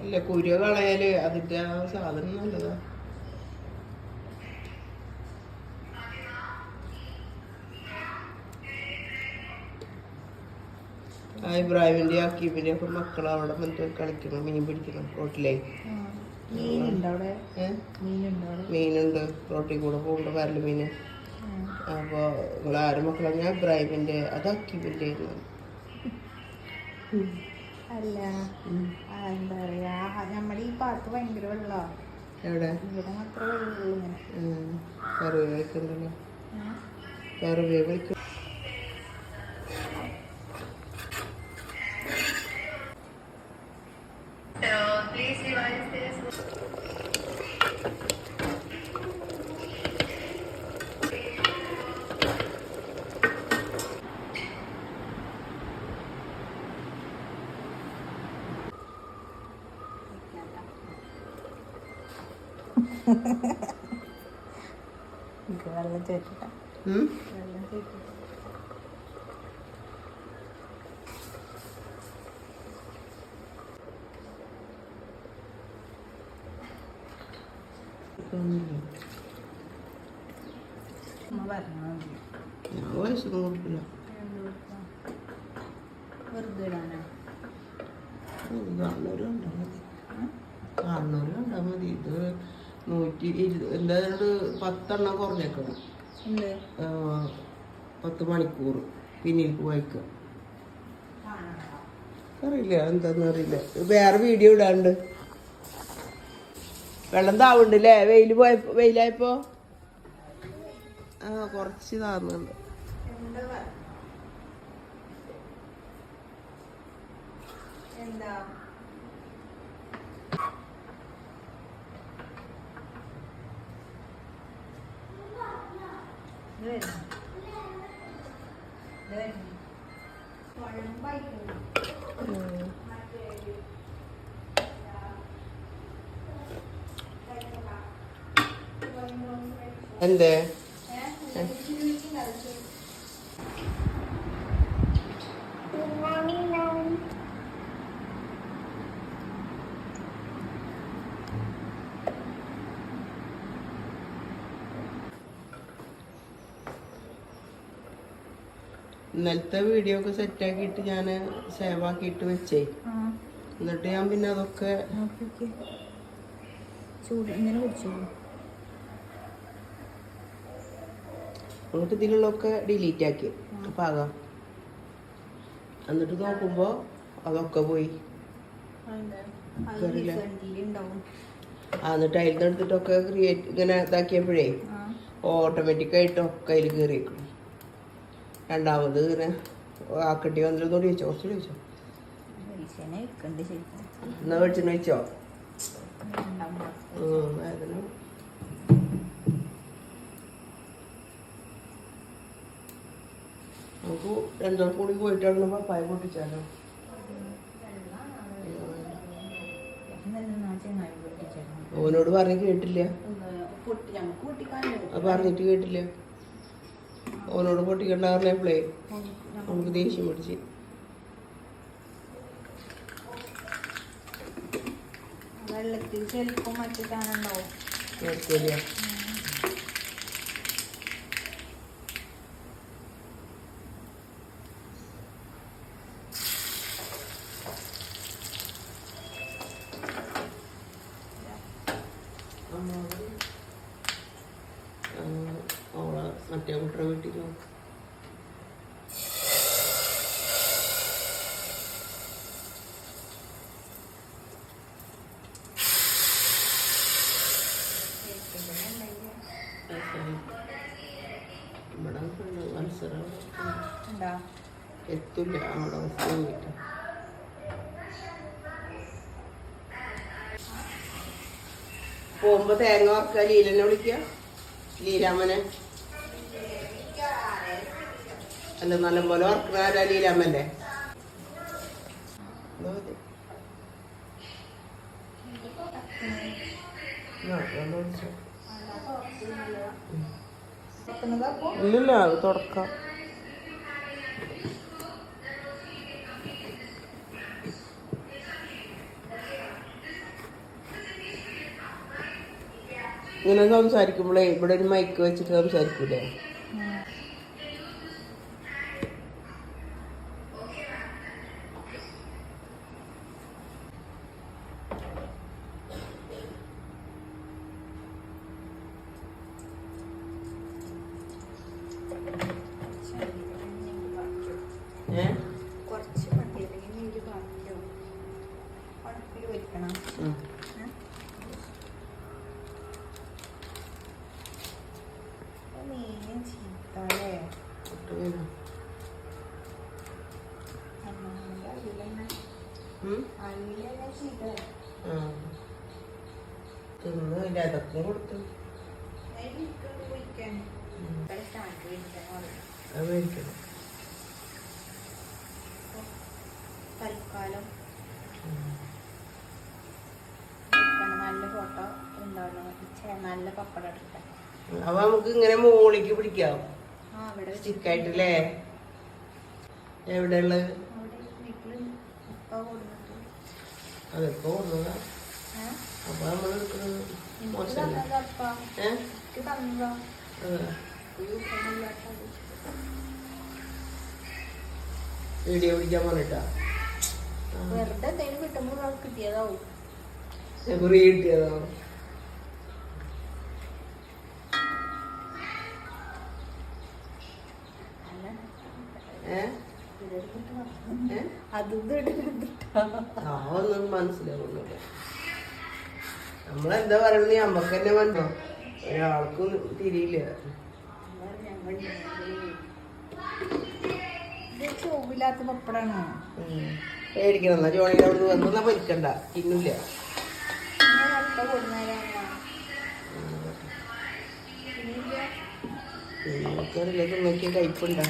ഇല്ല കുരു കളയല് അതിന്റെ സാധനം നല്ലതാ. ഇബ്രാഹിമിന്റെ അക്കീബിന്റെ ഒക്കെ മക്കൾ അവിടെ മറ്റേ കളിക്കണം, മീൻ പിടിക്കണം റോട്ടിലേ. മീനുണ്ട് റോട്ടിൽ കൂടെ പോകുന്നുണ്ട് കരല് മീന്. അപ്പൊ നിങ്ങൾ ആരും മക്കളെ ഞാൻ ഇബ്രാഹിമിന്റെ അത് അക്കീബിന്റെ അല്ല എന്താ പറയാ നമ്മുടെ ഈ പാത്ത് ഭയങ്കര വെള്ളാ. എവിടെ ഇവിടെ മാത്രമേ വെള്ളമുള്ളൂ ഇങ്ങനെ. കറിവേക്കുണ്ടല്ലോ, കറിവേക്ക്. വെള്ളം ചേർത്തിട്ടാ വെള്ളം ചേർത്തിട്ട് വെറുതെ ഇടാനാ കാണുന്നവരുണ്ടാ മതി. ഇത് 120 എന്താണ്ട് 10 കുറഞ്ഞേക്കണം. 10 മണിക്കൂർ പിന്നിലേക്ക് വായിക്കുക. അറിയില്ല എന്താന്ന് അറിയില്ല. വേറെ വീഡിയോ ഇടാണ്ട് വെള്ളം താവുണ്ടല്ലേ വെയിലായപ്പോ കുറച്ച് താന്നുണ്ട്. എന്താ എന്തേ ഇന്നലത്തെ വീഡിയോ ഒക്കെ സെറ്റാക്കിയിട്ട് ഞാൻ സേവ് ആക്കിയിട്ട് വെച്ചേ. എന്നിട്ട് ഞാൻ പിന്നെ അതൊക്കെ എന്നിട്ട് ഇതിലുള്ളതൊക്കെ ഡിലീറ്റ് ആക്കി പാകാം. എന്നിട്ട് നോക്കുമ്പോ അതൊക്കെ പോയി. എന്നിട്ട് അതിൽ നിന്ന് എടുത്തിട്ടൊക്കെ ക്രിയേറ്റ് ഇങ്ങനെ ഇതാക്കിയപ്പോഴേ ഓട്ടോമാറ്റിക് ഒക്കെ അതിൽ കയറിയേക്കണം. രണ്ടാമത് ഇങ്ങനെ ആക്കട്ടി വന്നിട്ട് ചോദിച്ചോ, കുറച്ച് ചോദിച്ചോ എന്നാ വെളിച്ചെണ്ണ വെച്ചോ. വേദന നമുക്ക് രണ്ടാം കൂടി പോയിട്ടാണ് പപ്പായ പൊട്ടിച്ചാലോ. ഓനോട് പറഞ്ഞ് കേട്ടില്ല, പറഞ്ഞിട്ട് കേട്ടില്ല. ഓനോട് പൊട്ടിക്കണ്ട പറഞ്ഞപ്പോഴേ നമുക്ക് ദേഷ്യം പിടിച്ച്. വെള്ളത്തിൽ ചെലപ്പം മറ്റിട്ടാണുണ്ടാവും. അവളെ മറ്റേ കുട്ടറെ വീട്ടിൽ ഇവിടെ മത്സരം എത്തില്ല. അവിടെ പോയിട്ട് പോകുമ്പോ തേങ്ങ വറക്കുക. ലീലനെ വിളിക്കുക, ലീലാമ്മനെ. അല്ല നല്ലപോലെ വറക്കണ ആരാ? ലീലാമ്മല്ലേ. ഇല്ലില്ല അത് തുടക്കാം. ഇങ്ങനെ സംസാരിക്കുമ്പോഴേ ഇവിടെ ഒരു മൈക്ക് വെച്ചിട്ട് സംസാരിക്കൂലേ? കുറച്ച് മതിയല്ലെങ്കിൽ നീര് ബാക്കിയോ ഉണക്കിൽ വെക്കണം. മീന് ചീത്തല്ലേ അല്ലെ ചീത്ത തിന്നില്ല, അതൊക്കെ കൊടുത്തു. അത് മേടിക്കണം. തൽക്കാലം നല്ല ഫോട്ടോ ഉണ്ടാവണം, നല്ല പപ്പടം എടുക്കാം. അപ്പൊ നമുക്ക് ഇങ്ങനെ മോളിക്ക് പിടിക്കാം അവിടെ സ്റ്റിക്കായിട്ടല്ലേ? എവിടെയുള്ളത്? വീട്ടില് ഉപ്പ കൊടുത്തിട്ട് അതൊക്കെ കൊണ്ടുപോകാ. അപ്പൊ നമ്മൾ എടുക്കുന്നത് മോശമല്ലേ? വീഡിയോ പിടിക്കാൻ പറഞ്ഞിട്ടാ വെറുതെ എന്തെങ്കിലും കിട്ടുമ്പോൾ കിട്ടിയതാവും. കുറി കിട്ടിയതോ? അതൊന്നും മനസ്സിലാവുന്നില്ല. നമ്മളെന്താ പറയണത് നമ്മക്ക് തന്നെ വന്നോ, ഒരാൾക്കും തിരിയില്ല. ചോവില്ലാത്ത പപ്പടാണോ? പേടിക്കണം. എന്നാ ജോണിയുടെ അവിടെ നിന്ന് വന്നാ പൊരിക്കണ്ട, തിന്നില്ല. നോക്കിയ കയ്പുണ്ടാ.